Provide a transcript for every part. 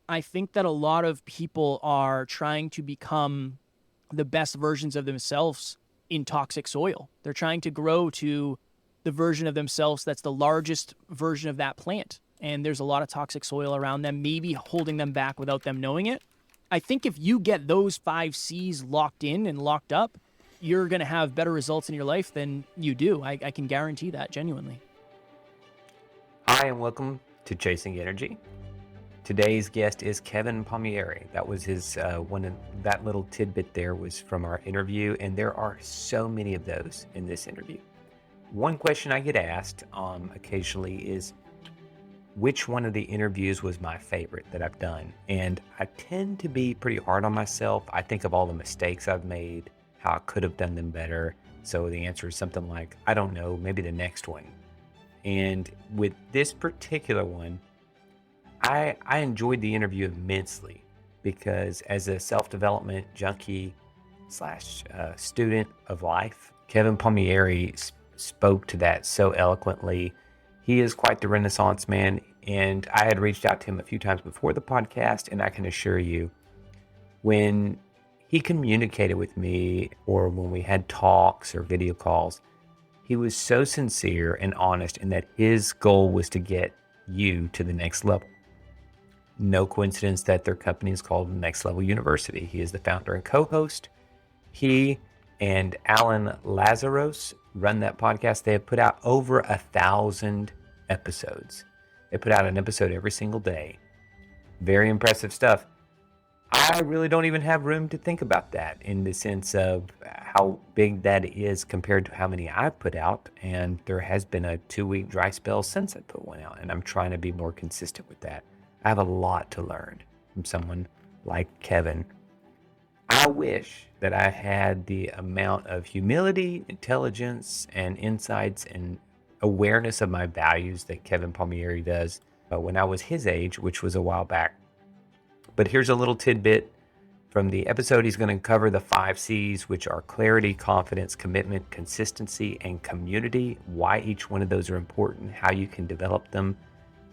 I think that a lot of people are trying to become the best versions of themselves in toxic soil. They're trying to grow to the version of themselves that's the largest version of that plant. And there's a lot of toxic soil around them, maybe holding them back without them knowing it. I think if you get those 5 C's locked in and locked up, you're going to have better results in your life than you do. I can guarantee that, genuinely. Hi, and welcome to Chasing Energy. Today's guest is Kevin Palmieri. That was his that little tidbit there was from our interview, and there are so many of those in this interview. One question I get asked occasionally is, which one of the interviews was my favorite that I've done? And I tend to be pretty hard on myself. I think of all the mistakes I've made, how I could have done them better. So the answer is something like, I don't know, maybe the next one. And with this particular one, I enjoyed the interview immensely because as a self-development junkie slash student of life, Kevin Palmieri spoke to that so eloquently. He is quite the Renaissance man, and I had reached out to him a few times before the podcast, and I can assure you, when he communicated with me or when we had talks or video calls, he was so sincere and honest in that his goal was to get you to the next level. No coincidence that their company is called Next Level University. He is the founder and co-host. He and Alan Lazaros run that podcast. They have put out over 1,000 episodes. They put out an episode every single day. Very impressive stuff. I really don't even have room to think about that in the sense of how big that is compared to how many I've put out. And there has been a 2-week dry spell since I put one out, and I'm trying to be more consistent with that. I have a lot to learn from someone like Kevin. I wish that I had the amount of humility, intelligence, and insights and awareness of my values that Kevin Palmieri does when I was his age, which was a while back. But here's a little tidbit from the episode. He's going to cover the 5 C's, which are clarity, confidence, commitment, consistency, and community, why each one of those are important, how you can develop them.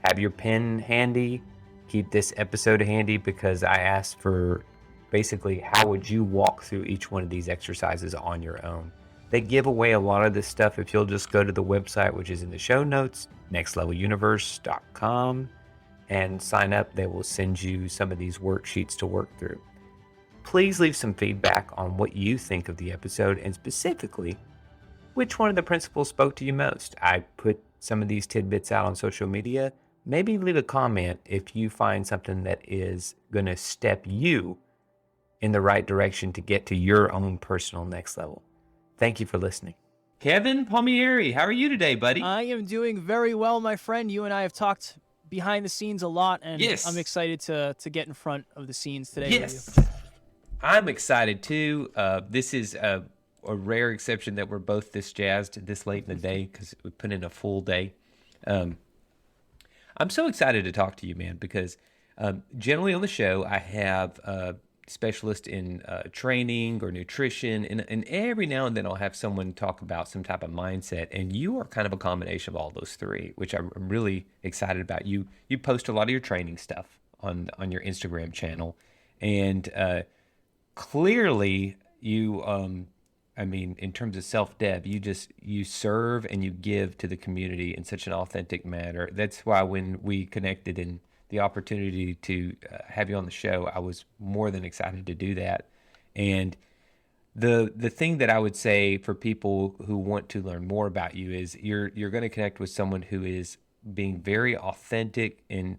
Have your pen handy. Keep this episode handy because I asked for basically how would you walk through each one of these exercises on your own. They give away a lot of this stuff if you'll just go to the website, which is in the show notes, nextleveluniverse.com, and sign up. They will send you some of these worksheets to work through. Please leave some feedback on what you think of the episode and specifically which one of the principles spoke to you most. I put some of these tidbits out on social media. Maybe leave a comment if you find something that is going to step you in the right direction to get to your own personal next level. Thank you for listening. Kevin Palmieri, how are you today, buddy? I am doing very well, my friend. You and I have talked behind the scenes a lot, and yes. I'm excited to get in front of the scenes today. Yes, I'm excited too. This is a rare exception that we're both this jazzed this late in the day because we put in a full day. I'm so excited to talk to you, man, because generally on the show I have a specialist in training or nutrition, and every now and then I'll have someone talk about some type of mindset, and you are kind of a combination of all those three, which I'm really excited about. You post a lot of your training stuff on your Instagram channel, and clearly you in terms of self-dev, you serve and you give to the community in such an authentic manner. That's why when we connected and the opportunity to have you on the show, I was more than excited to do that. And the thing that I would say for people who want to learn more about you is you're going to connect with someone who is being very authentic and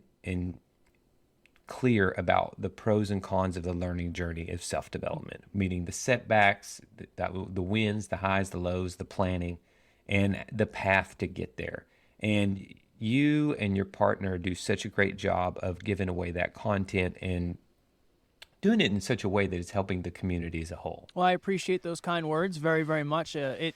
clear about the pros and cons of the learning journey of self-development, meaning the setbacks, the wins, the highs, the lows, the planning, and the path to get there. And you and your partner do such a great job of giving away that content and doing it in such a way that it's helping the community as a whole. Well, I appreciate those kind words very, very much. I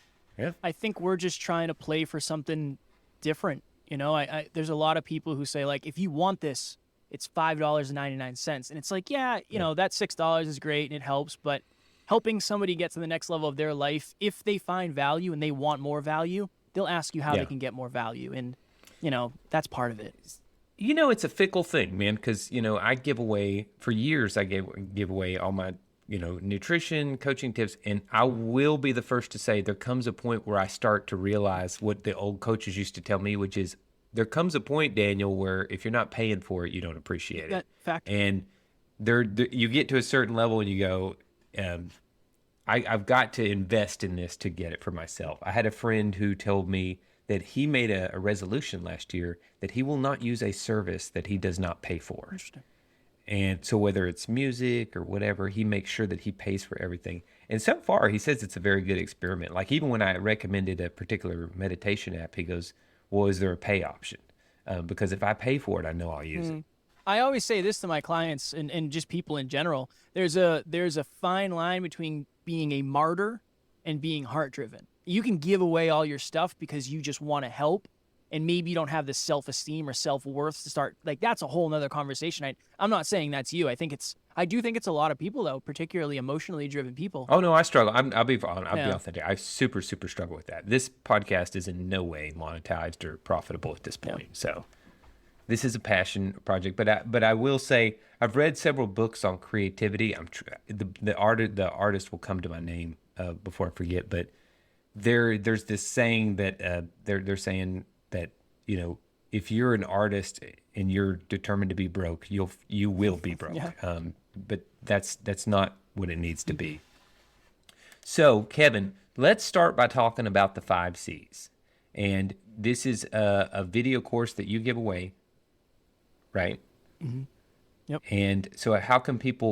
think we're just trying to play for something different. You know, there's a lot of people who say, like, if you want this, it's $5.99. And it's like, you know, that $6 is great and it helps, but helping somebody get to the next level of their life, if they find value and they want more value, they'll ask you how they can get more value. And, you know, that's part of it. It's a fickle thing, man, because, I give away, for years, I give away all my, nutrition, coaching tips, and I will be the first to say there comes a point where I start to realize what the old coaches used to tell me, which is there comes a point, Daniel, where if you're not paying for it, you don't appreciate it. That fact. And you get to a certain level and you go, I've got to invest in this to get it for myself. I had a friend who told me that he made a resolution last year that he will not use a service that he does not pay for. Interesting. And so whether it's music or whatever, he makes sure that he pays for everything. And so far, he says it's a very good experiment. Like even when I recommended a particular meditation app, he goes, well, is there a pay option? Because if I pay for it, I know I'll use it. I always say this to my clients and just people in general. There's a fine line between being a martyr and being heart-driven. You can give away all your stuff because you just want to help, and maybe you don't have the self-esteem or self-worth to start. Like, that's a whole nother conversation. I'm not saying that's you. I do think it's a lot of people, though, particularly emotionally driven people. Oh no, I struggle. I'll be authentic. I super struggle with that. This podcast is in no way monetized or profitable at this point. So this is a passion project. But I will say I've read several books on creativity. The artist will come to my name before I forget. But there's this saying that they're saying that if you're an artist and you're determined to be broke, you will be broke. Yeah. But that's not what it needs to be. So, Kevin, let's start by talking about the 5 C's. And this is a video course that you give away, right? Mm-hmm. Yep. And so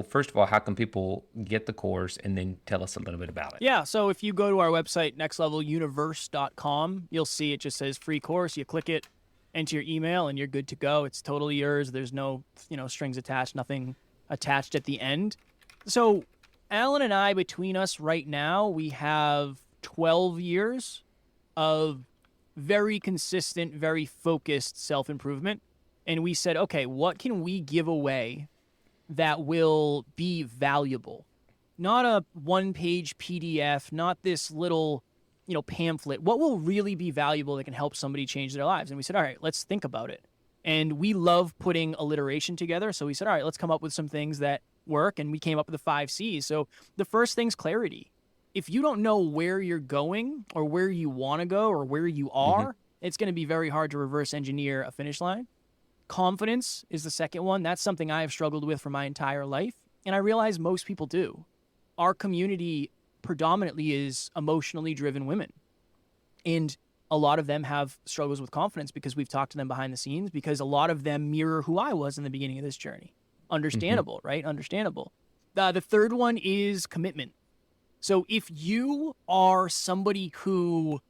first of all, how can people get the course, and then tell us a little bit about it? Yeah, so if you go to our website, nextleveluniverse.com, you'll see it just says free course. You click it, enter your email, and you're good to go. It's totally yours. There's no, strings attached, nothing attached at the end. So Alan and I, between us right now, we have 12 years of very consistent, very focused self-improvement. And we said, okay, what can we give away that will be valuable? Not a one-page PDF, not this little, pamphlet. What will really be valuable that can help somebody change their lives? And we said, all right, let's think about it. And we love putting alliteration together. So we said, all right, let's come up with some things that work. And we came up with the 5 C's. So the first thing's clarity. If you don't know where you're going or where you want to go or where you are, it's going to be very hard to reverse engineer a finish line. Confidence is the second one. That's something I have struggled with for my entire life. And I realize most people do. Our community predominantly is emotionally driven women. And a lot of them have struggles with confidence because we've talked to them behind the scenes, because a lot of them mirror who I was in the beginning of this journey. Understandable, right? Understandable. The third one is commitment. So if you are somebody who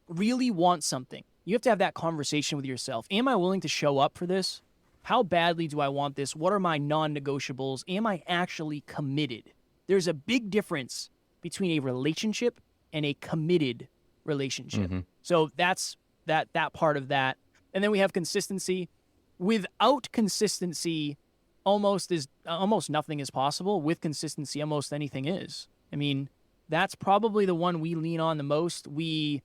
really wants something, you have to have that conversation with yourself. Am I willing to show up for this? How badly do I want this? What are my non-negotiables? Am I actually committed? There's a big difference between a relationship and a committed relationship. So that's that part of that. And then we have consistency. Without consistency, almost nothing is possible. With consistency, almost anything is. I mean, that's probably the one we lean on the most. We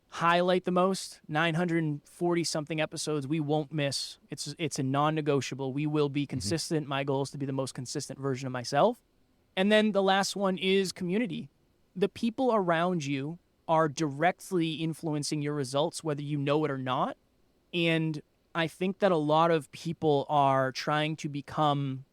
highlight the most. 940 something episodes we won't miss. It's a non-negotiable. We will be consistent. My goal is to be the most consistent version of myself. And then the last one is community. The people around you are directly influencing your results, whether you know it or not. And I think that a lot of people are trying to become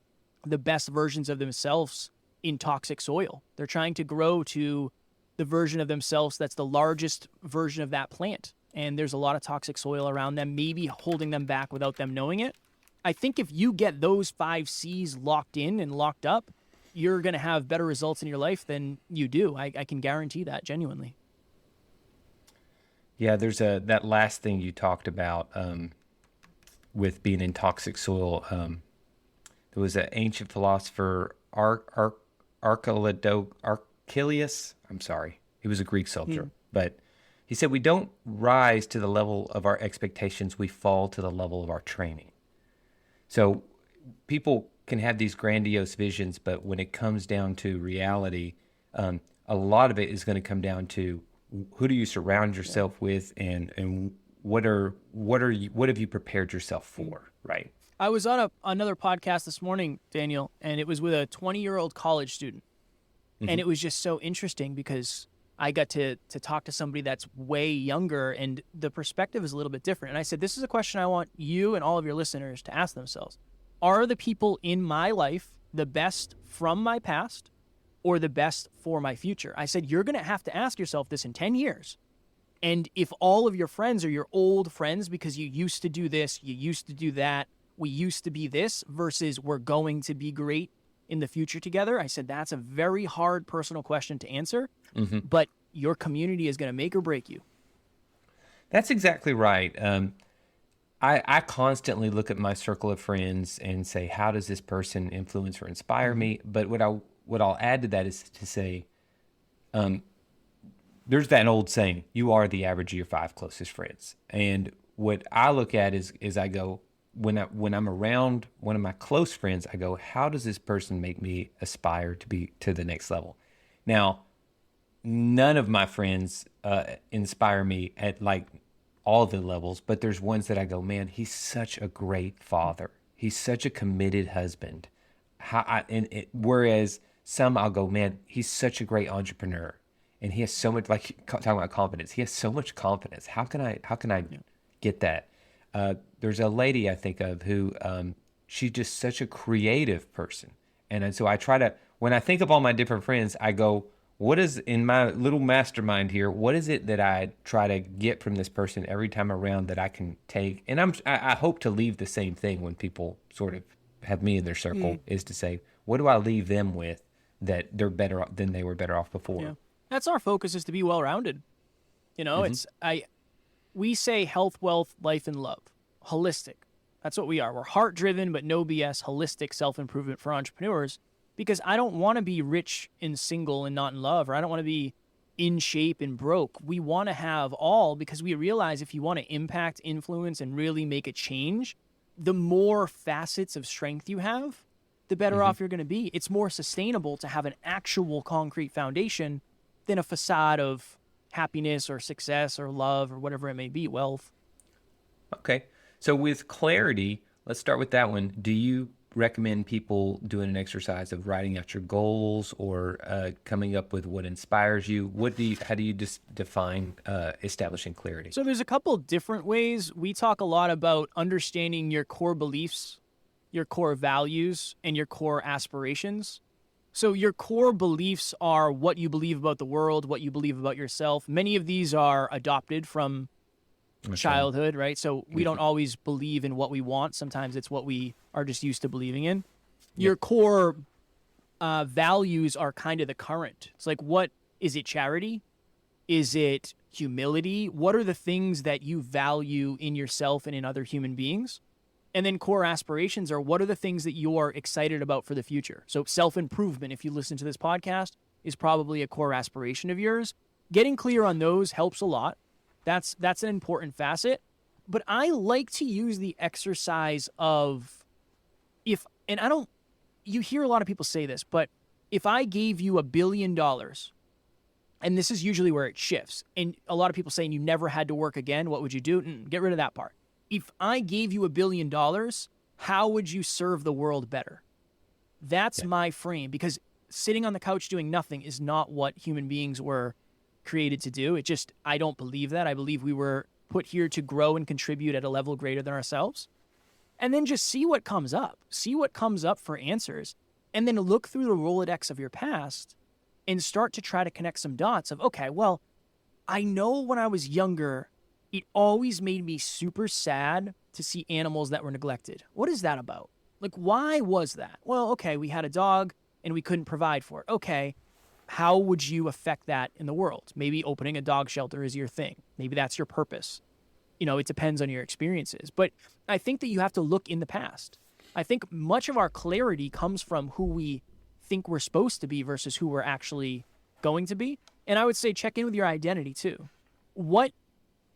the best versions of themselves in toxic soil. They're trying to grow to the version of themselves that's the largest version of that plant. And there's a lot of toxic soil around them, maybe holding them back without them knowing it. I think if you get those 5 C's locked in and locked up, you're going to have better results in your life than you do. I can guarantee that, genuinely. Yeah, there's that last thing you talked about with being in toxic soil. There was an ancient philosopher, Archelaus. I'm sorry. He was a Greek soldier. But he said, we don't rise to the level of our expectations. We fall to the level of our training. So people can have these grandiose visions, but when it comes down to reality, a lot of it is going to come down to who do you surround yourself with, and what have you prepared yourself for? Right. I was on another podcast this morning, Daniel, and it was with a 20-year-old college student. And it was just so interesting because I got to talk to somebody that's way younger, and the perspective is a little bit different. And I said, this is a question I want you and all of your listeners to ask themselves. Are the people in my life the best from my past or the best for my future? I said, you're going to have to ask yourself this in 10 years. And if all of your friends are your old friends because you used to do this, you used to do that, we used to be this versus we're going to be great in the future together, I said, that's a very hard personal question to answer, but your community is going to make or break you. That's exactly right. I constantly look at my circle of friends and say, how does this person influence or inspire me? But what I'll add to that is to say, there's that old saying, you are the average of your 5 closest friends. And what I look at is I go, when I'm around one of my close friends, I go, how does this person make me aspire to be to the next level? Now, none of my friends inspire me at like all the levels, but there's ones that I go, man, he's such a great father. He's such a committed husband. Whereas some I'll go, man, he's such a great entrepreneur. And he has so much, like talking about confidence, he has so much confidence. How can I get that? There's a lady I think of who she's just such a creative person. And so I try to, when I think of all my different friends, I go, what is in my little mastermind here? What is it that I try to get from this person every time around that I can take? And I hope to leave the same thing when people sort of have me in their circle is to say, what do I leave them with that they're better than they were better off before? Yeah. That's our focus, is to be well-rounded. You know, we say health, wealth, life, and love. Holistic. That's what we are. We're heart-driven, but no BS, holistic self-improvement for entrepreneurs, because I don't want to be rich and single and not in love, or I don't want to be in shape and broke. We want to have all, because we realize if you want to impact, influence, and really make a change, the more facets of strength you have, the better off you're going to be. It's more sustainable to have an actual concrete foundation than a facade of happiness or success or love or whatever it may be, wealth. Okay. So with clarity, let's start with that one. Do you recommend people doing an exercise of writing out your goals or coming up with what inspires you? How do you define establishing clarity? So there's a couple different ways. We talk a lot about understanding your core beliefs, your core values, and your core aspirations. So your core beliefs are what you believe about the world, what you believe about yourself. Many of these are adopted from childhood, right? So we don't always believe in what we want. Sometimes it's what we are just used to believing in. Your core values are kind of the current. It's like, what is it? Charity? Is it humility? What are the things that you value in yourself and in other human beings? And then core aspirations are, what are the things that you're excited about for the future? So self-improvement, if you listen to this podcast, is probably a core aspiration of yours. Getting clear on those helps a lot. That's an important facet. But I like to use the exercise of you hear a lot of people say this, but if I gave you $1 billion, and this is usually where it shifts, and a lot of people saying you never had to work again, what would you do? Get rid of that part. If I gave you $1 billion, how would you serve the world better? That's my frame, because sitting on the couch doing nothing is not what human beings were created to do. I don't believe that. I believe we were put here to grow and contribute at a level greater than ourselves. And then just see what comes up. See what comes up for answers. And then look through the Rolodex of your past and start to try to connect some dots of, okay, well, I know when I was younger, it always made me super sad to see animals that were neglected. What is that about? Like, why was that? Well, okay, we had a dog and we couldn't provide for it. Okay, how would you affect that in the world? Maybe opening a dog shelter is your thing. Maybe that's your purpose. It depends on your experiences. But I think that you have to look in the past. I think much of our clarity comes from who we think we're supposed to be versus who we're actually going to be. And I would say check in with your identity too.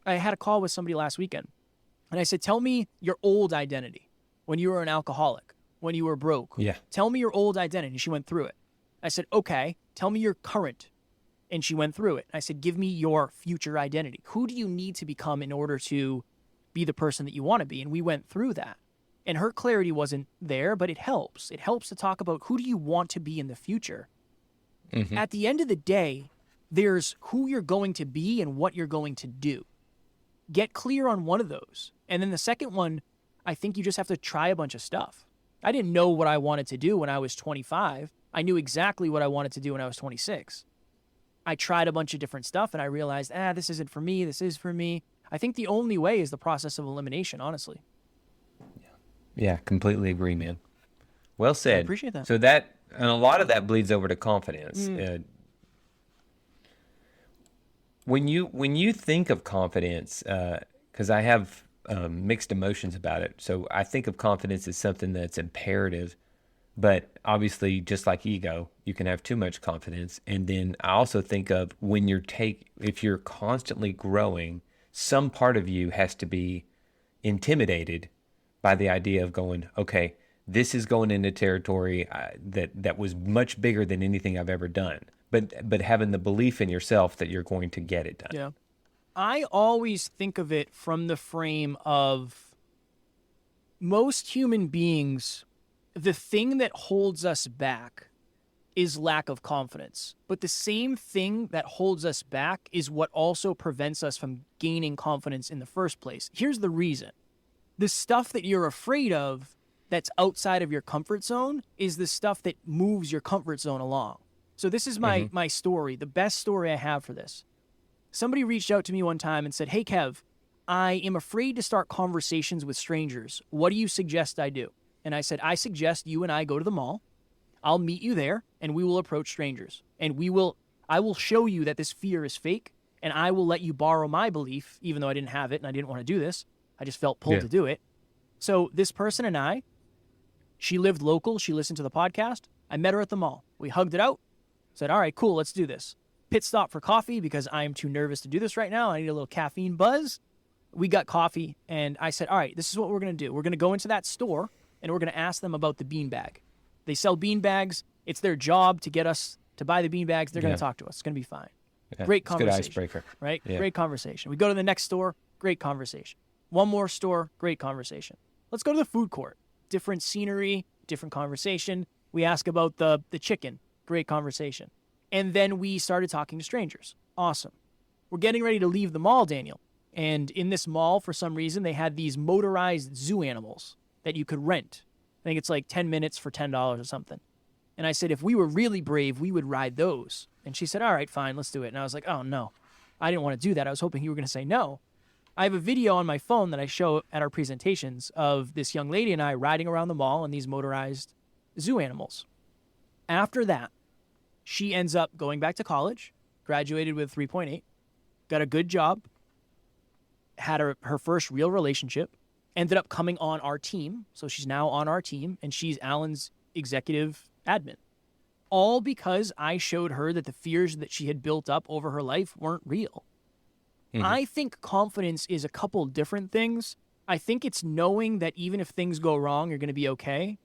I had a call with somebody last weekend, and I said, tell me your old identity, when you were an alcoholic, when you were broke. Yeah. Tell me your old identity. She went through it. I said, okay, tell me your current. And she went through it. I said, give me your future identity. Who do you need to become in order to be the person that you want to be? And we went through that. And her clarity wasn't there, but it helps. It helps to talk about who do you want to be in the future. Mm-hmm. At the end of the day, there's who you're going to be and what you're going to do. Get clear on one of those. And then the second one, I think you just have to try a bunch of stuff. I didn't know what I wanted to do when I was 25. I knew exactly what I wanted to do when I was 26. I tried a bunch of different stuff and I realized, this isn't for me. This is for me. I think the only way is the process of elimination, honestly. Yeah, completely agree, man. Well said. I appreciate that. So that, and a lot of that bleeds over to confidence. When you think of confidence, because I have mixed emotions about it. So I think of confidence as something that's imperative, but obviously, just like ego, you can have too much confidence. And then I also think of if you're constantly growing, some part of you has to be intimidated by the idea of going, okay, this is going into territory that was much bigger than anything I've ever done. But having the belief in yourself that you're going to get it done. Yeah. I always think of it from the frame of most human beings, the thing that holds us back is lack of confidence. But the same thing that holds us back is what also prevents us from gaining confidence in the first place. Here's the reason. The stuff that you're afraid of that's outside of your comfort zone is the stuff that moves your comfort zone along. So this is my story, the best story I have for this. Somebody reached out to me one time and said, "Hey, Kev, I am afraid to start conversations with strangers. What do you suggest I do?" And I said, "I suggest you and I go to the mall. I'll meet you there and we will approach strangers. And I will show you that this fear is fake and I will let you borrow my belief, even though I didn't have it and I didn't want to do this. I just felt pulled to do it." So this person and she lived local. She listened to the podcast. I met her at the mall. We hugged it out. Said, "All right, cool, let's do this." Pit stop for coffee because I am too nervous to do this right now. I need a little caffeine buzz. We got coffee, and I said, "All right, this is what we're going to do. We're going to go into that store, and we're going to ask them about the beanbag. They sell beanbags. It's their job to get us to buy the beanbags. They're going to talk to us. It's going to be fine." Yeah, great conversation. Good icebreaker. Right? Yeah. Great conversation. We go to the next store, great conversation. One more store, great conversation. Let's go to the food court. Different scenery, different conversation. We ask about the chicken, great conversation. And then we started talking to strangers. Awesome. We're getting ready to leave the mall, Daniel. And in this mall, for some reason, they had these motorized zoo animals that you could rent. I think it's like 10 minutes for $10 or something. And I said, if we were really brave, we would ride those. And she said, "All right, fine, let's do it." And I was like, oh, no. I didn't want to do that. I was hoping you were going to say no. I have a video on my phone that I show at our presentations of this young lady and I riding around the mall in these motorized zoo animals. After that, she ends up going back to college, graduated with 3.8, got a good job, had her first real relationship, ended up coming on our team. So she's now on our team, and she's Alan's executive admin. All because I showed her that the fears that she had built up over her life weren't real. Mm-hmm. I think confidence is a couple different things. I think it's knowing that even if things go wrong, you're going to be okay.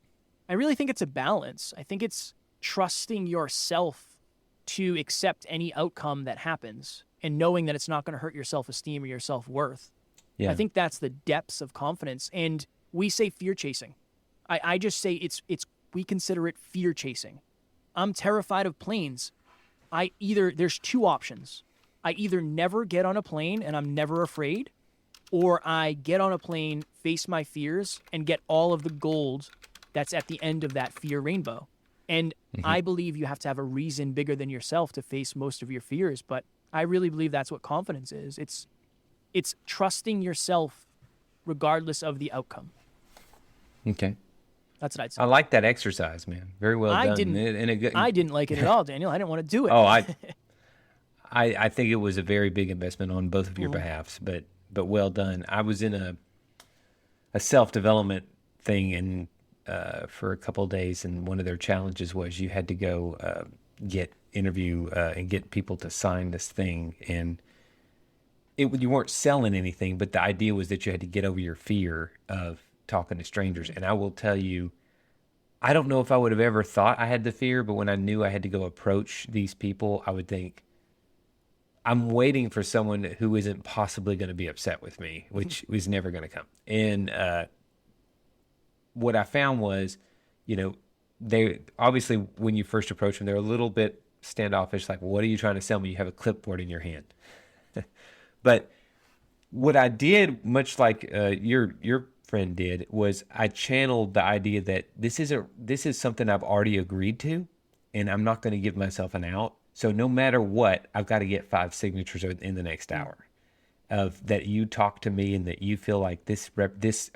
I really think it's a balance. I think it's trusting yourself to accept any outcome that happens and knowing that it's not going to hurt your self-esteem or your self-worth. Yeah. I think that's the depths of confidence. And we say fear chasing. I just say we consider it fear chasing. I'm terrified of planes. There's two options. I either never get on a plane and I'm never afraid, or I get on a plane, face my fears, and get all of the gold that's at the end of that fear rainbow. And I believe you have to have a reason bigger than yourself to face most of your fears. But I really believe that's what confidence is. It's trusting yourself regardless of the outcome. Okay. That's what I'd say. I like that exercise, man. Very well done. I didn't like it at all, Daniel. I didn't want to do it. Oh, I think it was a very big investment on both of your behalfs, but well done. I was in a self-development thing and for a couple of days, and one of their challenges was you had to go interview and get people to sign this thing, and you weren't selling anything, but the idea was that you had to get over your fear of talking to strangers. And I will tell you, I don't know if I would have ever thought I had the fear, but when I knew I had to go approach these people, I would think, I'm waiting for someone who isn't possibly going to be upset with me, which is never going to come. And what I found was, they obviously, when you first approach them, they're a little bit standoffish, like, what are you trying to sell me? You have a clipboard in your hand. But what I did, much like your friend did, was I channeled the idea that this is something I've already agreed to, and I'm not going to give myself an out. So no matter what, I've got to get 5 signatures in the next hour of that you talk to me and that you feel like this.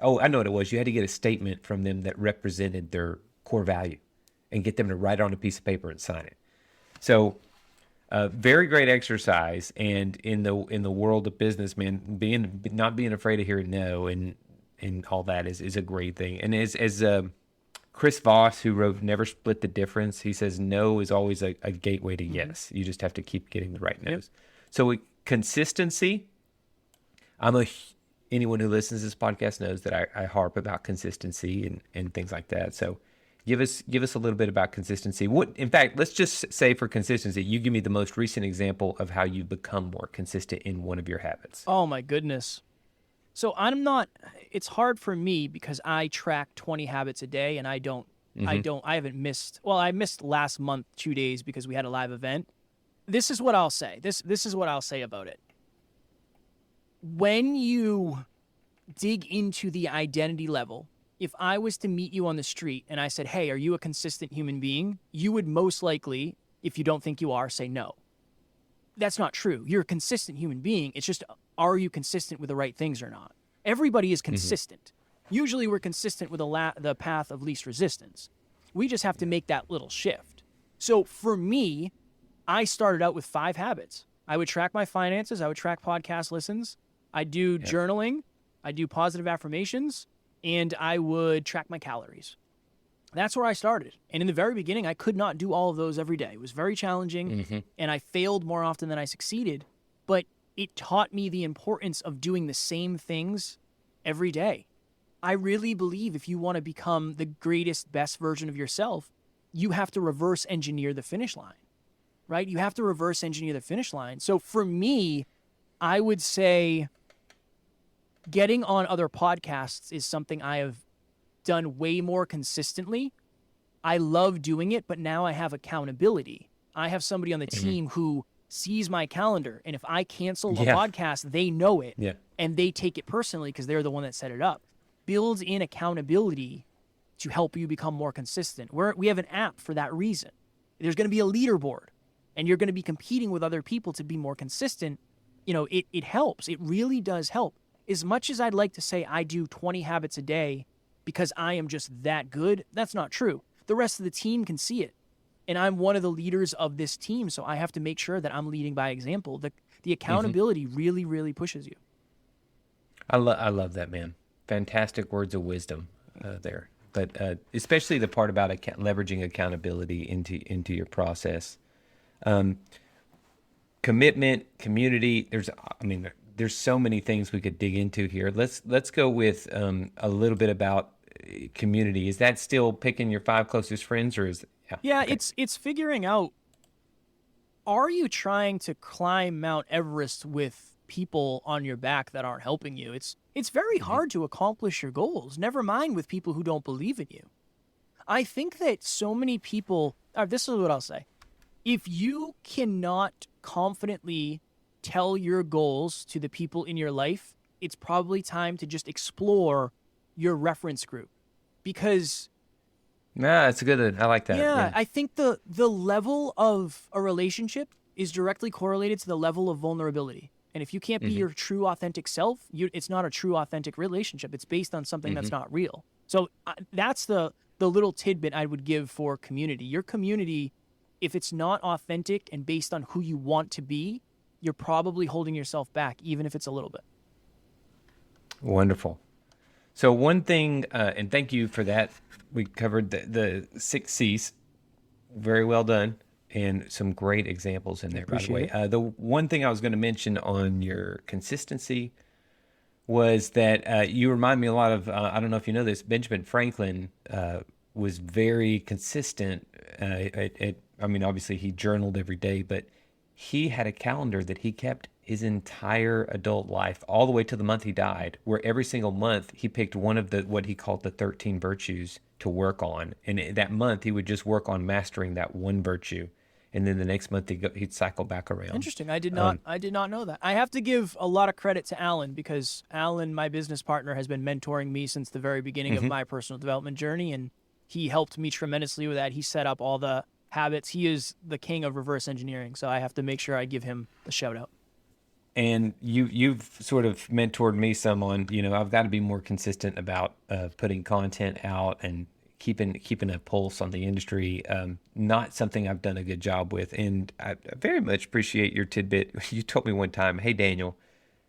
Oh, I know what it was. You had to get a statement from them that represented their core value, and get them to write it on a piece of paper and sign it. So. Very great exercise, and in the world of business, man, not being afraid to hear no and all that is a great thing. And as Chris Voss, who wrote Never Split the Difference, he says no is always a gateway to yes. You just have to keep getting the right no's. So consistency. Anyone who listens to this podcast knows that I harp about consistency and things like that. So. Give us a little bit about consistency. In fact, let's just say for consistency, you give me the most recent example of how you become more consistent in one of your habits. Oh my goodness. So it's hard for me because I track 20 habits a day and I haven't missed, I missed last month 2 days because we had a live event. This is what I'll say. This is what I'll say about it. When you dig into the identity level, if I was to meet you on the street and I said, hey, are you a consistent human being? You would most likely, if you don't think you are, say no. That's not true. You're a consistent human being. It's just, are you consistent with the right things or not? Everybody is consistent. Usually we're consistent with the path of least resistance. We just have to make that little shift. So for me, I started out with 5 habits. I would track my finances. I would track podcast listens. I do journaling. I do positive affirmations. And I would track my calories. That's where I started. And in the very beginning, I could not do all of those every day. It was very challenging, and I failed more often than I succeeded. But it taught me the importance of doing the same things every day. I really believe if you want to become the greatest, best version of yourself, you have to reverse engineer the finish line, right? You have to reverse engineer the finish line. So for me, I would say getting on other podcasts is something I have done way more consistently. I love doing it, but now I have accountability. I have somebody on the team who sees my calendar, and if I cancel a podcast, they know it, and they take it personally because they're the one that set it up. Builds in accountability to help you become more consistent. We have an app for that reason. There's going to be a leaderboard, and you're going to be competing with other people to be more consistent. It helps. It really does help. As much as I'd like to say I do 20 habits a day because I am just that good, that's not true. The rest of the team can see it. And I'm one of the leaders of this team, so I have to make sure that I'm leading by example. The accountability really, really pushes you. I love that, man. Fantastic words of wisdom there. But especially the part about leveraging accountability into your process. Commitment, community, there's so many things we could dig into here. Let's go with a little bit about community. Is that still picking your 5 closest friends, or is okay. It's figuring out, are you trying to climb Mount Everest with people on your back that aren't helping you? It's very hard to accomplish your goals, never mind with people who don't believe in you. I think that so many people, this is what I'll say. If you cannot confidently tell your goals to the people in your life, it's probably time to just explore your reference group. Because that's a good one. I like that. Yeah, I think the level of a relationship is directly correlated to the level of vulnerability. And if you can't be your true authentic self, it's not a true authentic relationship. It's based on something that's not real. So that's the little tidbit I would give for community. Your community, if it's not authentic and based on who you want to be, you're probably holding yourself back, even if it's a little bit. Wonderful. So one thing, and thank you for that. We covered the 6 C's. Very well done. And some great examples in there, by the way. The one thing I was going to mention on your consistency was that you remind me a lot of, I don't know if you know this, Benjamin Franklin was very consistent. Obviously he journaled every day, but he had a calendar that he kept his entire adult life, all the way to the month he died, where every single month he picked one of the what he called the 13 virtues to work on. And that month he would just work on mastering that one virtue. And then the next month he'd cycle back around. Interesting. I did not know that. I have to give a lot of credit to Alan, because Alan, my business partner, has been mentoring me since the very beginning of my personal development journey, and he helped me tremendously with that. He set up all the habits. He is the king of reverse engineering, so I have to make sure I give him a shout out. And you've sort of mentored me some on, I've got to be more consistent about putting content out and keeping a pulse on the industry. Not something I've done a good job with. And I very much appreciate your tidbit. You told me one time, hey, Daniel,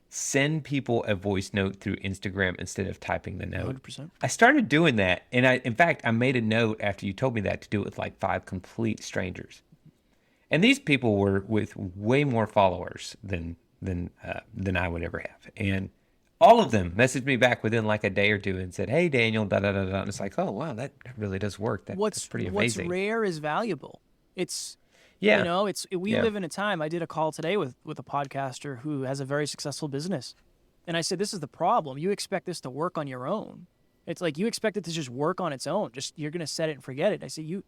send people a voice note through Instagram instead of typing the note. 100%. I started doing that. And in fact, I made a note after you told me that to do it with like 5 complete strangers. And these people were with way more followers than I would ever have. And all of them messaged me back within like a day or two and said, hey, Daniel, da-da-da-da. And it's like, oh, wow, that really does work. That's pretty amazing. What's rare is valuable. It's, yeah. We live in a time. I did a call today with a podcaster who has a very successful business. And I said, this is the problem. You expect this to work on your own. It's like you expect it to just work on its own. Just you're going to set it and forget it. I said, you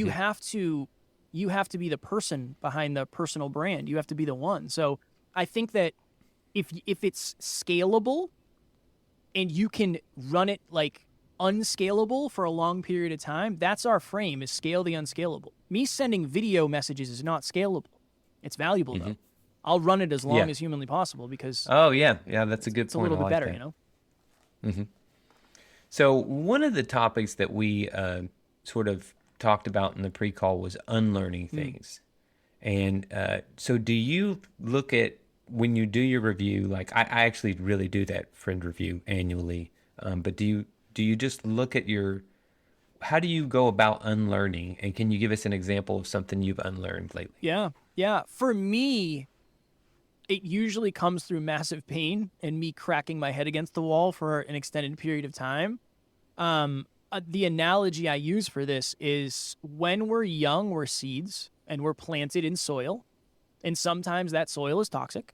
have to be the person behind the personal brand. You have to be the one. So I think that if it's scalable and you can run it like unscalable for a long period of time, that's our frame, is scale the unscalable. Me sending video messages is not scalable. It's valuable though. I'll run it as long as humanly possible because that's a good point. It's a little bit better, So one of the topics that we sort of talked about in the pre-call was unlearning things. And so do you look at, when you do your review, like I actually really do that friend review annually, but do you just look at how do you go about unlearning? And can you give us an example of something you've unlearned lately? Yeah. For me, it usually comes through massive pain and me cracking my head against the wall for an extended period of time. The analogy I use for this is when we're young, we're seeds and we're planted in soil. And sometimes that soil is toxic.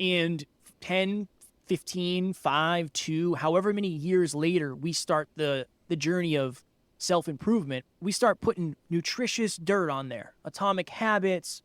And 10, 15, 5, 2, however many years later, we start the journey of self-improvement. We start putting nutritious dirt on there, atomic habits,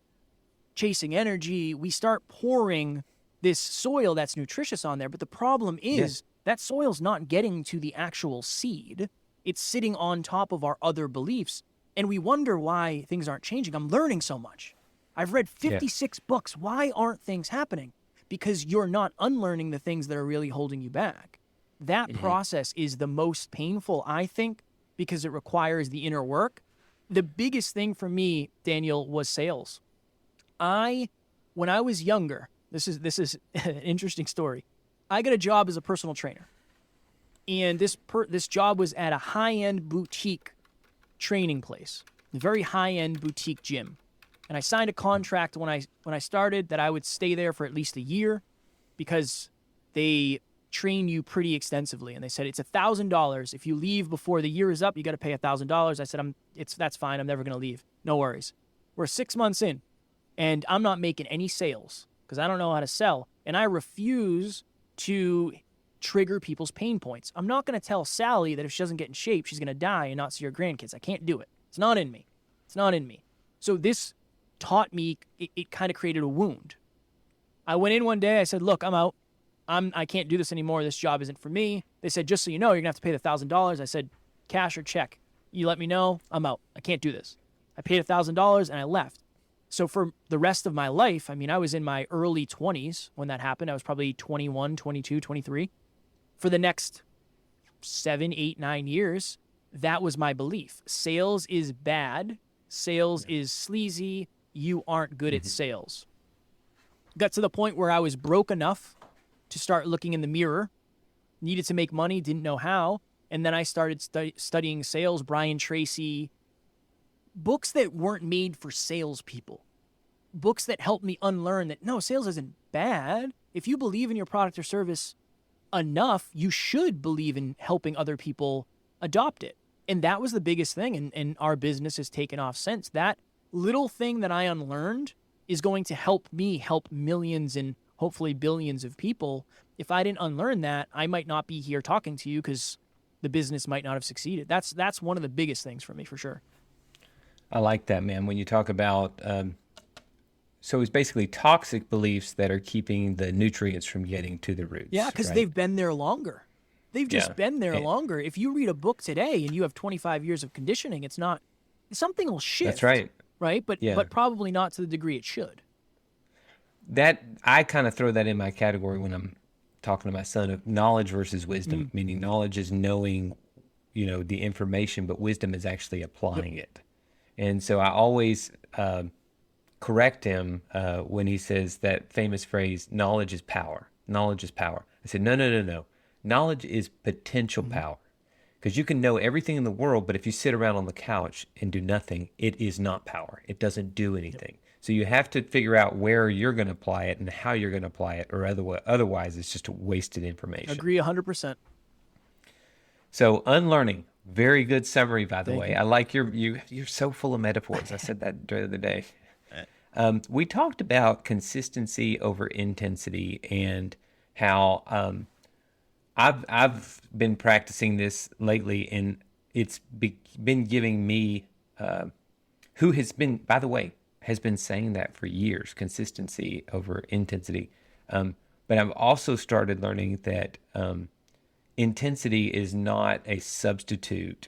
chasing energy. We start pouring this soil that's nutritious on there. But the problem is that soil's not getting to the actual seed. It's sitting on top of our other beliefs. And we wonder why things aren't changing. I'm learning so much. I've read 56 books. Why aren't things happening? Because you're not unlearning the things that are really holding you back. That process is the most painful, I think, because it requires the inner work. The biggest thing for me, Daniel, was sales. When I was younger, this is an interesting story. I got a job as a personal trainer. And this job was at a high-end boutique training place, a very high-end boutique gym. And I signed a contract when I started that I would stay there for at least a year because they train you pretty extensively. And they said, it's $1,000. If you leave before the year is up, you got to pay $1,000. I said, that's fine. I'm never going to leave. No worries. We're 6 months in and I'm not making any sales because I don't know how to sell. And I refuse to trigger people's pain points. I'm not going to tell Sally that if she doesn't get in shape, she's going to die and not see her grandkids. I can't do it. It's not in me. So this taught me, it kind of created a wound. I went in one day, I said, look, I'm out. I can't do this anymore. This job isn't for me. They said, just so you know, you're gonna have to pay the $1,000. I said, cash or check. You let me know, I'm out. I can't do this. I paid $1,000 and I left. So for the rest of my life, I mean, I was in my early 20s when that happened. I was probably 21, 22, 23. For the next 7, 8, 9 years, that was my belief. Sales is bad. Sales is sleazy. You aren't good at sales. Got to the point where I was broke enough to start looking in the mirror, needed to make money, didn't know how. And then I started studying sales, Brian Tracy, books that weren't made for salespeople, books that helped me unlearn that, no, sales isn't bad. If you believe in your product or service enough, you should believe in helping other people adopt it. And that was the biggest thing. And our business has taken off since. That little thing that I unlearned is going to help me help millions and hopefully billions of people. If I didn't unlearn that, I might not be here talking to you because the business might not have succeeded. That's one of the biggest things for me, for sure. I like that, man. When you talk about, so it's basically toxic beliefs that are keeping the nutrients from getting to the roots. Yeah, because right? they've been there longer. They've just Yeah. been there longer. If you read a book today and you have 25 years of conditioning, it's not, something will shift. That's right. Right? But Yeah. but probably not to the degree it should. That I kind of throw that in my category when I'm talking to my son of knowledge versus wisdom, meaning knowledge is knowing, the information, but wisdom is actually applying it. And so I always correct him when he says that famous phrase, knowledge is power. Knowledge is power. I said, no. Knowledge is potential power. Because you can know everything in the world, but if you sit around on the couch and do nothing, it is not power. It doesn't do anything. So you have to figure out where you're going to apply it and how you're going to apply it, or otherwise it's just wasted information. Agree 100%. So unlearning, very good summary, by the Thank way. you. I like you're so full of metaphors. I said that the other day. We talked about consistency over intensity and how I've been practicing this lately, and it's been giving me, who has been, by the way, has been saying that for years, consistency over intensity. But I've also started learning that intensity is not a substitute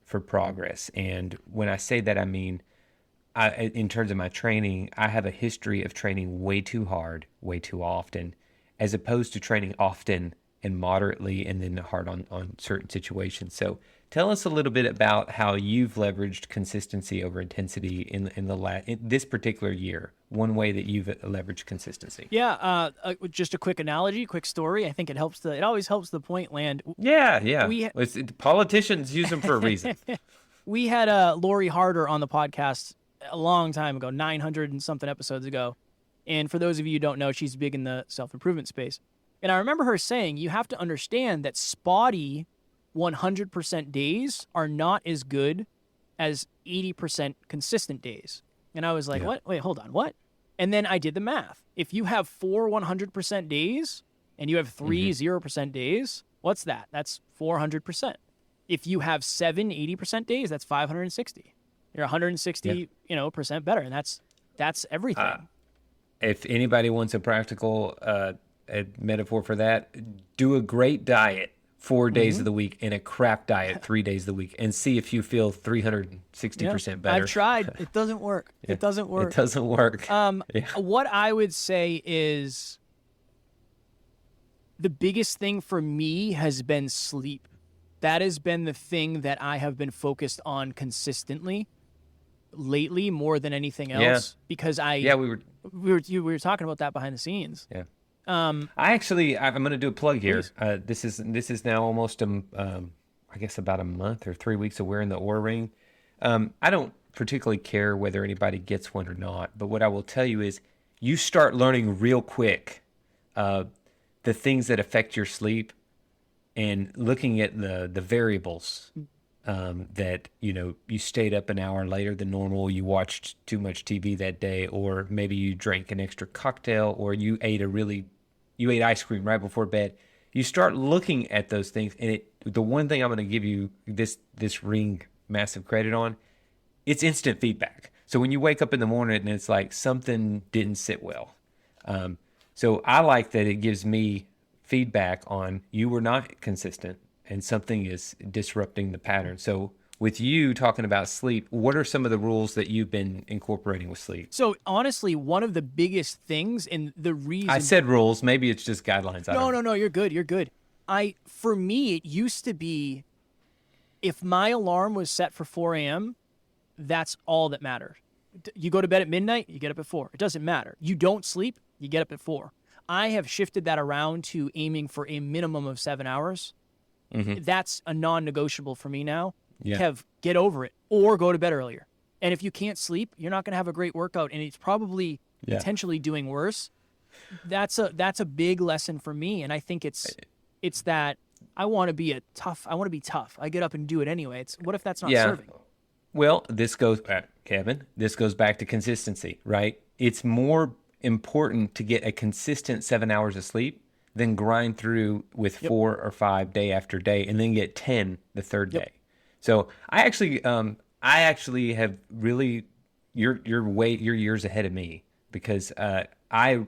for progress. And when I say that, I mean, in terms of my training, I have a history of training way too hard, way too often, as opposed to training often and moderately and then hard on certain situations. So tell us a little bit about how you've leveraged consistency over intensity in this particular year, one way that you've leveraged consistency. Yeah, just a quick analogy, quick story. I think it always helps the point land. Yeah. Politicians use them for a reason. We had Lori Harder on the podcast a long time ago, 900 and something episodes ago. And for those of you who don't know, she's big in the self-improvement space. And I remember her saying, you have to understand that spotty 100% days are not as good as 80% consistent days. And I was like, What? Wait, hold on, what? And then I did the math. If you have 4 100% days and you have 3 0% days, what's that? That's 400%. If you have 7 80% days, that's 560. You're 160, percent better. And that's everything. If anybody wants a practical a metaphor for that, do a great diet 4 days of the week and a crap diet 3 days of the week and see if you feel 360% better. I've tried. It doesn't work. Yeah. It doesn't work. It doesn't work. What I would say is the biggest thing for me has been sleep. That has been the thing that I have been focused on consistently lately more than anything else because we were talking about that behind the scenes. Yeah. I'm going to do a plug here. This is now almost I guess about a month or 3 weeks of wearing the Oura Ring. I don't particularly care whether anybody gets one or not, but what I will tell you is you start learning real quick the things that affect your sleep and looking at the variables that, you stayed up an hour later than normal, you watched too much TV that day, or maybe you drank an extra cocktail, or you ate ice cream right before bed. You start looking at those things, and the one thing I'm going to give you this ring massive credit on, it's instant feedback. So when you wake up in the morning and it's like something didn't sit well. So I like that it gives me feedback on you were not consistent and something is disrupting the pattern. So with you talking about sleep, what are some of the rules that you've been incorporating with sleep? So honestly, one of the biggest things and the reason I said rules, maybe it's just guidelines. No, you're good. You're good. For me, it used to be if my alarm was set for 4 a.m., that's all that mattered. You go to bed at midnight, you get up at 4. It doesn't matter. You don't sleep, you get up at 4. I have shifted that around to aiming for a minimum of 7 hours. That's a non-negotiable for me now. Yeah. Kev, get over it or go to bed earlier. And if you can't sleep, you're not going to have a great workout, and it's probably potentially doing worse. That's a big lesson for me, and I think it's that I want to be tough. I get up and do it anyway. What if that's not serving? Well, this goes, Kevin, this goes back to consistency, right? it's more important to get a consistent 7 hours of sleep than grind through with 4 or 5 day after day and then get 10 the third day. So I actually have really, you're years ahead of me, because I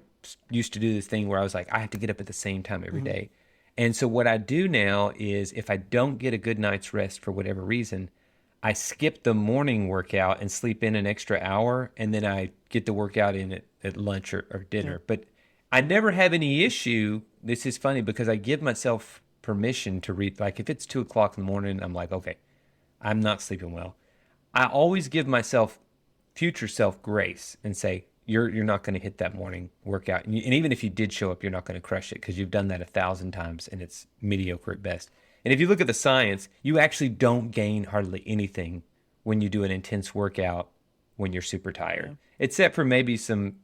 used to do this thing where I was like, I have to get up at the same time every day. And so what I do now is, if I don't get a good night's rest for whatever reason, I skip the morning workout and sleep in an extra hour, and then I get the workout in at lunch or dinner. But I never have any issue. This is funny because I give myself permission to read. Like if it's 2 o'clock in the morning, I'm like, okay, I'm not sleeping well. I always give myself, future self, grace and say, you're not going to hit that morning workout. And even if you did show up, you're not going to crush it because you've done that 1,000 times and it's mediocre at best. And if you look at the science, you actually don't gain hardly anything when you do an intense workout when you're super tired, except for maybe some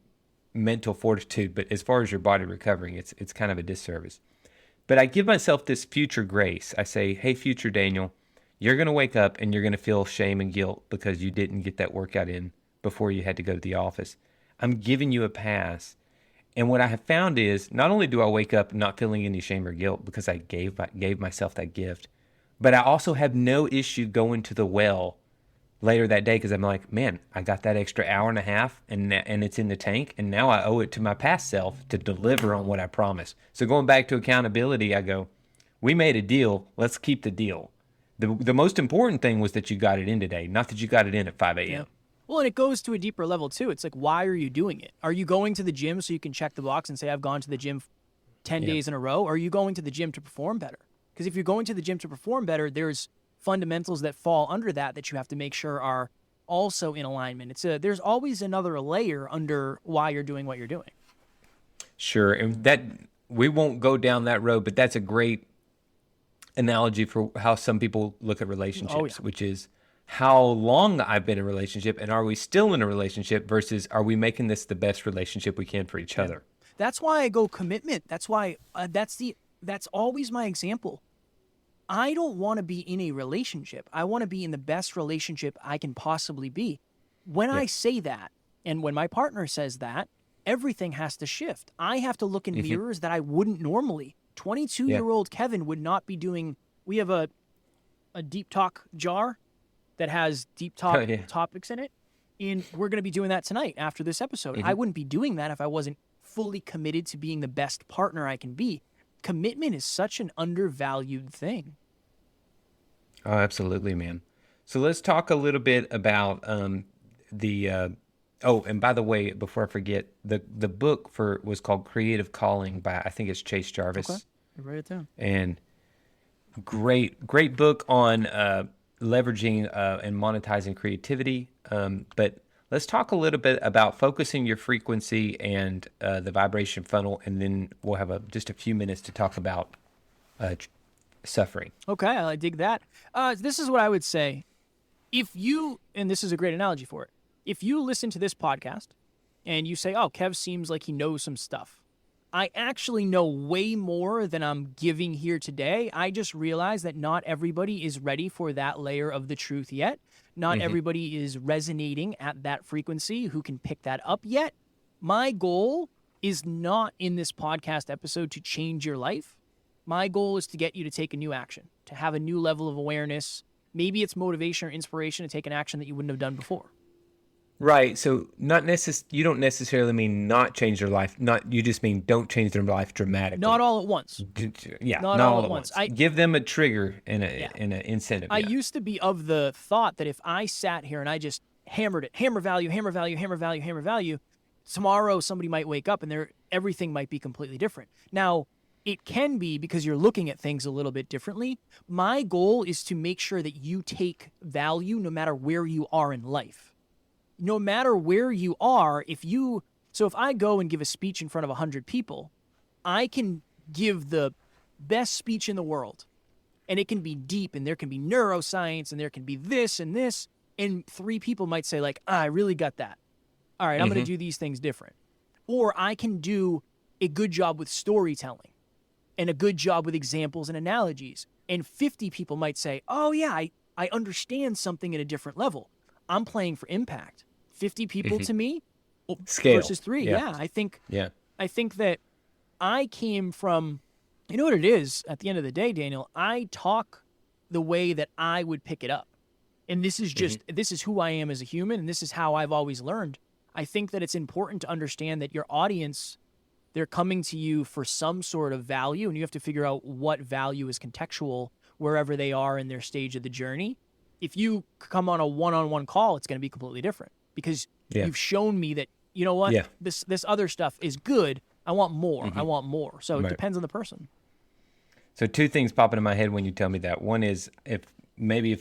mental fortitude. But as far as your body recovering, it's kind of a disservice. But I give myself this future grace. I say, hey, future Daniel, you're going to wake up and you're going to feel shame and guilt because you didn't get that workout in before you had to go to the office. I'm giving you a pass. And what I have found is, not only do I wake up not feeling any shame or guilt because I gave myself that gift, but I also have no issue going to the well later that day because I'm like, man, I got that extra hour and a half and it's in the tank, and now I owe it to my past self to deliver on what I promised. So going back to accountability, I go, we made a deal, let's keep the deal. The most important thing was that you got it in today, not that you got it in at 5 a.m. Yeah. Well, and it goes to a deeper level too. It's like, why are you doing it? Are you going to the gym so you can check the box and say, I've gone to the gym 10 days in a row? Or are you going to the gym to perform better? Because if you're going to the gym to perform better, there's fundamentals that fall under that you have to make sure are also in alignment. There's always another layer under why you're doing what you're doing. Sure. And that, we won't go down that road, but that's a great analogy for how some people look at relationships, which is how long I've been in a relationship, and are we still in a relationship versus are we making this the best relationship we can for each other? That's why I go commitment. That's why that's always my example. I don't want to be in a relationship. I want to be in the best relationship I can possibly be. When I say that, and when my partner says that, everything has to shift. I have to look in mirrors that I wouldn't normally. 22-year-old Kevin would not be doing. We have a deep talk jar that has deep talk topics in it, and we're going to be doing that tonight after this episode. I wouldn't be doing that if I wasn't fully committed to being the best partner I can be. Commitment is such an undervalued thing. Oh, absolutely, man. So let's talk a little bit about oh, and by the way, before I forget, the book was called Creative Calling by, I think it's Chase Jarvis. Okay, write it down. And great book on leveraging and monetizing creativity. But let's talk a little bit about focusing your frequency and the vibration funnel, and then we'll have just a few minutes to talk about suffering. Okay, I dig that. This is what I would say. If you, and this is a great analogy for it, if you listen to this podcast and you say, oh, Kev seems like he knows some stuff, I actually know way more than I'm giving here today. I just realized that not everybody is ready for that layer of the truth yet. Not everybody is resonating at that frequency who can pick that up yet. My goal is not in this podcast episode to change your life. My goal is to get you to take a new action, to have a new level of awareness. Maybe it's motivation or inspiration to take an action that you wouldn't have done before. Right. So you don't necessarily mean not change their life. You just mean don't change their life dramatically. Not all at once. Yeah. Not all at once. Give them a trigger and an incentive. I used to be of the thought that if I sat here and I just hammered it, hammer value, hammer value, hammer value, hammer value, tomorrow somebody might wake up and everything might be completely different. Now, it can be because you're looking at things a little bit differently. My goal is to make sure that you take value no matter where you are in life. No matter where you are, if I go and give a speech in front of 100 people, I can give the best speech in the world, and it can be deep, and there can be neuroscience, and there can be this and this, and 3 people might say like, I really got that. All right, I'm going to do these things different. Or I can do a good job with storytelling and a good job with examples and analogies, and 50 people might say, oh yeah, I understand something at a different level. I'm playing for impact. 50 people to me, Scale. versus 3. Yeah. Yeah, I think Yeah. that I came from, you know what it is at the end of the day, Daniel, I talk the way that I would pick it up. And this is just, this is who I am as a human, and this is how I've always learned. I think that it's important to understand that your audience, they're coming to you for some sort of value, and you have to figure out what value is contextual wherever they are in their stage of the journey. If you come on a one-on-one call, it's going to be completely different because you've shown me that, you know what, this other stuff is good. I want more. I want more. So it depends on the person. So 2 things pop into my head when you tell me that. One is if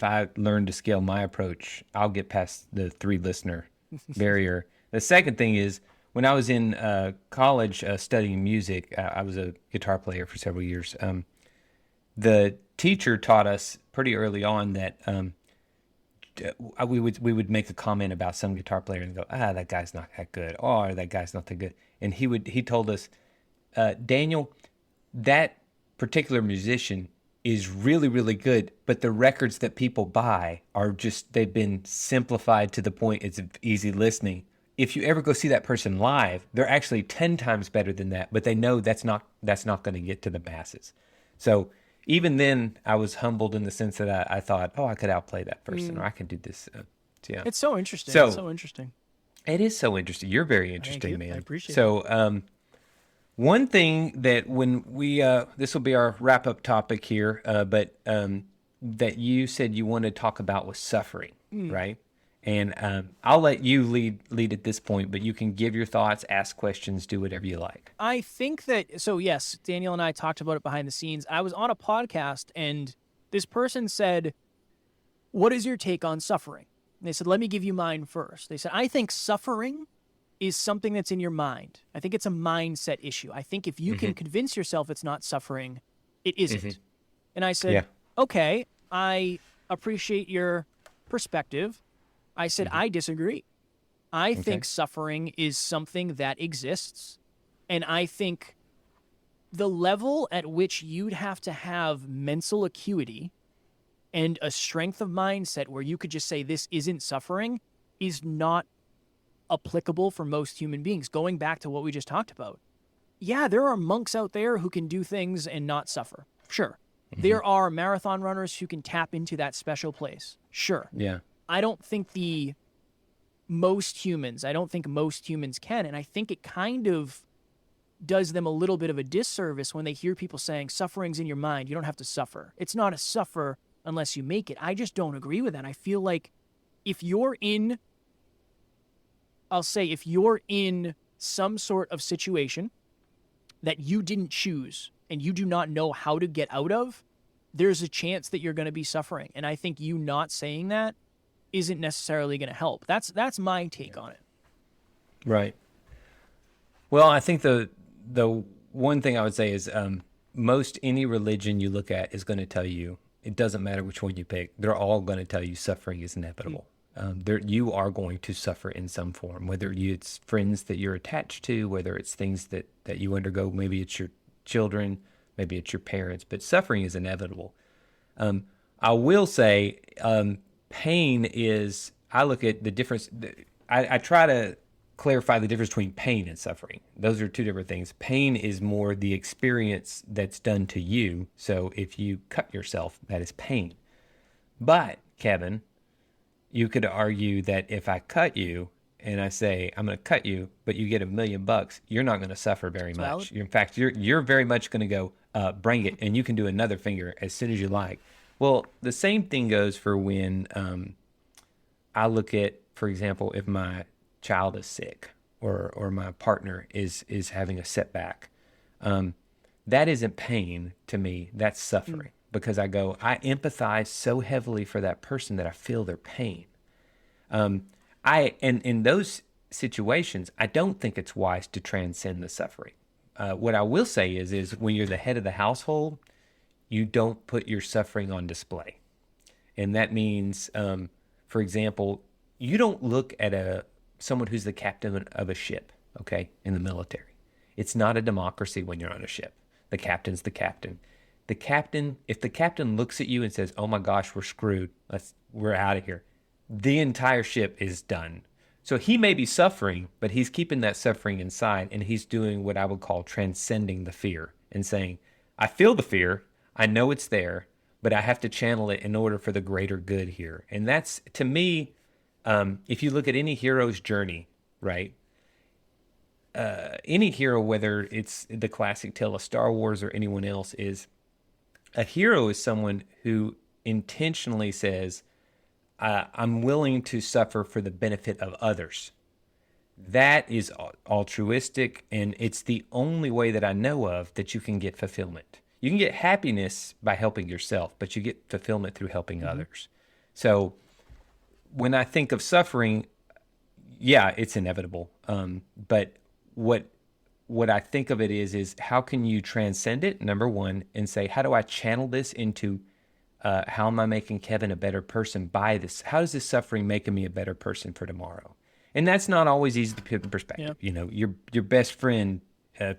I learn to scale my approach, I'll get past the 3 listener barrier. The second thing is when I was in college studying music, I was a guitar player for several years. The teacher taught us pretty early on that we would make a comment about some guitar player and go, that guy's not that good, or that guy's not that good. And he told us, Daniel, that particular musician is really, really good, but the records that people buy are they've been simplified to the point it's easy listening. If you ever go see that person live, they're actually 10 times better than that, but they know that's not going to get to the masses. So even then, I was humbled in the sense that I thought, I could outplay that person, or I could do this. It's so interesting. It's so interesting. It is so interesting. You're very interesting, man. I appreciate it. So, one thing that when we, this will be our wrap-up topic here, but that you said you want to talk about was suffering, right? And I'll let you lead at this point, but you can give your thoughts, ask questions, do whatever you like. I think that, so yes, Daniel and I talked about it behind the scenes. I was on a podcast and this person said, what is your take on suffering? And they said, let me give you mine first. They said, I think suffering is something that's in your mind. I think it's a mindset issue. I think if you can convince yourself it's not suffering, it isn't. And I said, okay, I appreciate your perspective. I said, I disagree. I think suffering is something that exists. And I think the level at which you'd have to have mental acuity and a strength of mindset where you could just say this isn't suffering is not applicable for most human beings. Going back to what we just talked about. Yeah, there are monks out there who can do things and not suffer. Sure. There are marathon runners who can tap into that special place. Sure. Yeah. I don't think most humans can. And I think it kind of does them a little bit of a disservice when they hear people saying suffering's in your mind. You don't have to suffer. It's not a suffer unless you make it. I just don't agree with that. I feel like if you're in some sort of situation that you didn't choose and you do not know how to get out of, there's a chance that you're going to be suffering. And I think you not saying that isn't necessarily going to help. That's my take on it. Right. Well, I think the one thing I would say is most any religion you look at is going to tell you, it doesn't matter which one you pick, they're all going to tell you suffering is inevitable. You are going to suffer in some form, whether it's friends that you're attached to, whether it's things that you undergo, maybe it's your children, maybe it's your parents, but suffering is inevitable. I will say pain is, I look at the difference, I try to clarify the difference between pain and suffering. Those are 2 different things. Pain is more the experience that's done to you. So if you cut yourself, that is pain. But, Kevin, you could argue that if I cut you and I say, I'm going to cut you, but you get $1 million, you're not going to suffer very much. In fact, you're very much going to go, bring it, and you can do another finger as soon as you like. Well, the same thing goes for when I look at, for example, if my child is sick or my partner is having a setback. That isn't pain to me. That's suffering. Because I empathize so heavily for that person that I feel their pain. And in those situations, I don't think it's wise to transcend the suffering. What I will say is when you're the head of the household, you don't put your suffering on display. And that means, for example, you don't look at someone who's the captain of a ship, okay, in the military. It's not a democracy when you're on a ship. The captain's the captain. If the captain looks at you and says, oh my gosh, we're screwed, we're out of here, the entire ship is done. So he may be suffering, but he's keeping that suffering inside, and he's doing what I would call transcending the fear and saying, I feel the fear, I know it's there, but I have to channel it in order for the greater good here. And that's, to me, if you look at any hero's journey, right? Any hero, whether it's the classic tale of Star Wars or anyone else, is a hero is someone who intentionally says, I'm willing to suffer for the benefit of others. That is altruistic, and it's the only way that I know of that you can get fulfillment. You can get happiness by helping yourself, but you get fulfillment through helping others. So when I think of suffering, yeah, it's inevitable. But what I think of it is how can you transcend it, number one, and say, how do I channel this into how am I making Kevin a better person by this? How is this suffering making me a better person for tomorrow? And that's not always easy to put in perspective. You know, your best friend,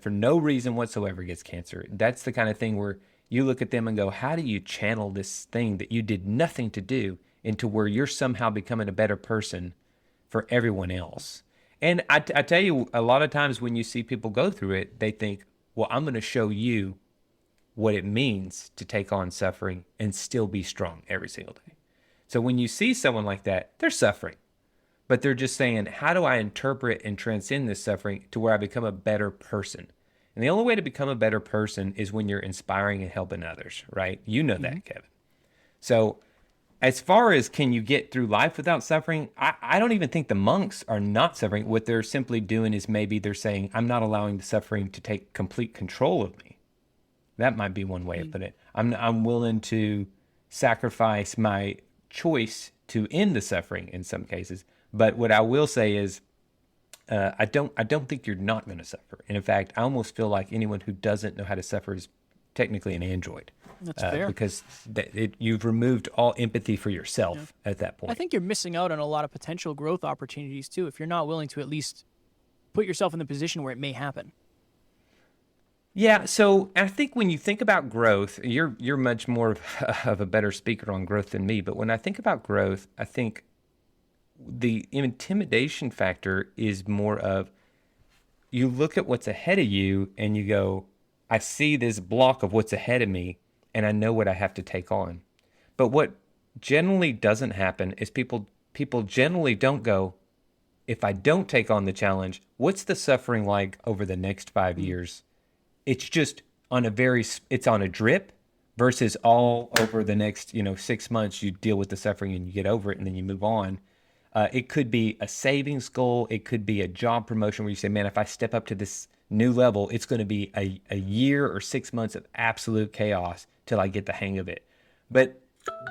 for no reason whatsoever, gets cancer. That's the kind of thing where you look at them and go, how do you channel this thing that you did nothing to do into where you're somehow becoming a better person for everyone else? And I tell you, a lot of times when you see people go through it, they think, well, I'm going to show you what it means to take on suffering and still be strong every single day. So when you see someone like that, they're suffering, but they're just saying, how do I interpret and transcend this suffering to where I become a better person? And the only way to become a better person is when you're inspiring and helping others, right? You know that, Kevin. So as far as can you get through life without suffering, I don't even think the monks are not suffering. What they're simply doing is maybe they're saying, I'm not allowing the suffering to take complete control of me. That might be one way of putting it. I'm willing to sacrifice my choice to end the suffering in some cases. But what I will say is, I don't think you're not going to suffer. And in fact, I almost feel like anyone who doesn't know how to suffer is technically an android. That's fair. Because you've removed all empathy for yourself at that point. I think you're missing out on a lot of potential growth opportunities too if you're not willing to at least put yourself in the position where it may happen. Yeah, so I think when you think about growth, you're much more of a better speaker on growth than me. But when I think about growth, I think the intimidation factor is more of you look at what's ahead of you and you go, I see this block of what's ahead of me and I know what I have to take on. But what generally doesn't happen is people generally don't go, if I don't take on the challenge, what's the suffering like over the next 5 years? It's just it's on a drip versus all over the next, 6 months, you deal with the suffering and you get over it and then you move on. It could be a savings goal. It could be a job promotion where you say, man, if I step up to this new level, it's going to be a year or 6 months of absolute chaos till I get the hang of it. But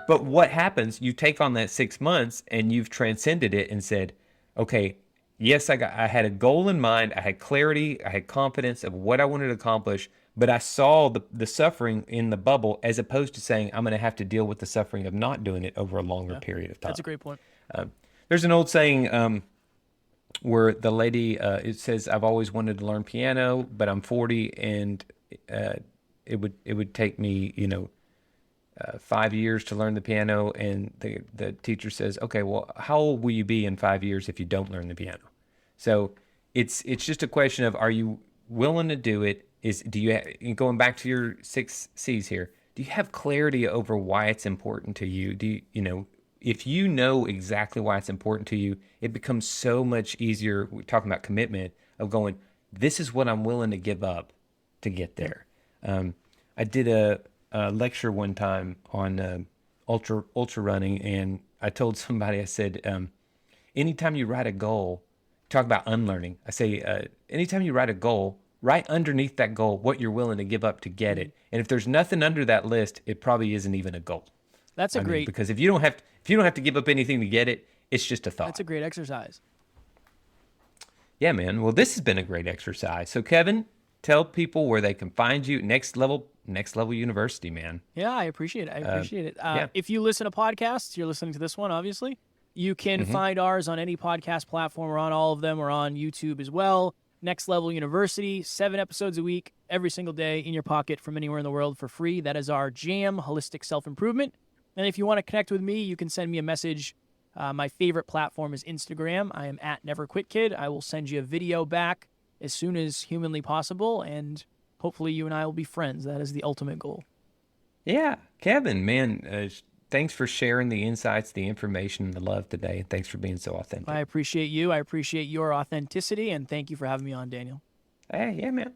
what happens, you take on that 6 months and you've transcended it and said, okay, yes, I had a goal in mind. I had clarity. I had confidence of what I wanted to accomplish, but I saw the suffering in the bubble as opposed to saying I'm going to have to deal with the suffering of not doing it over a longer period of time. That's a great point. There's an old saying where the lady, it says, I've always wanted to learn piano, but I'm 40 and it would take me, 5 years to learn the piano. And the teacher says, okay, well, how old will you be in 5 years if you don't learn the piano? So it's just a question of, are you willing to do it? Going back to your 6 C's here, do you have clarity over why it's important to you? If you know exactly why it's important to you, it becomes so much easier. We're talking about commitment of going, this is what I'm willing to give up to get there. I did a lecture one time on ultra running, and I told somebody, I said, anytime you write a goal, talk about unlearning. I say, anytime you write a goal, write underneath that goal what you're willing to give up to get it. And if there's nothing under that list, it probably isn't even a goal. That's great, because if you don't have to give up anything to get it, it's just a thought. That's a great exercise. Yeah, man. Well, this has been a great exercise. So, Kevin, tell people where they can find you. Next Level University, man. Yeah, I appreciate it. If you listen to podcasts, you're listening to this one, obviously. You can find ours on any podcast platform. We're on all of them. We're on YouTube as well. Next Level University, 7 episodes a week, every single day in your pocket from anywhere in the world for free. That is our jam, holistic self-improvement. And if you want to connect with me, you can send me a message My favorite platform is Instagram. I am at Never Quit Kid. I will send you a video back as soon as humanly possible, and hopefully you and I will be friends. That is the ultimate goal. Yeah, Kevin, man, thanks for sharing the insights, the information, and the love today. And thanks for being so I authentic. appreciate you. I appreciate your authenticity, and thank you for having me on, Daniel. Hey, yeah, man.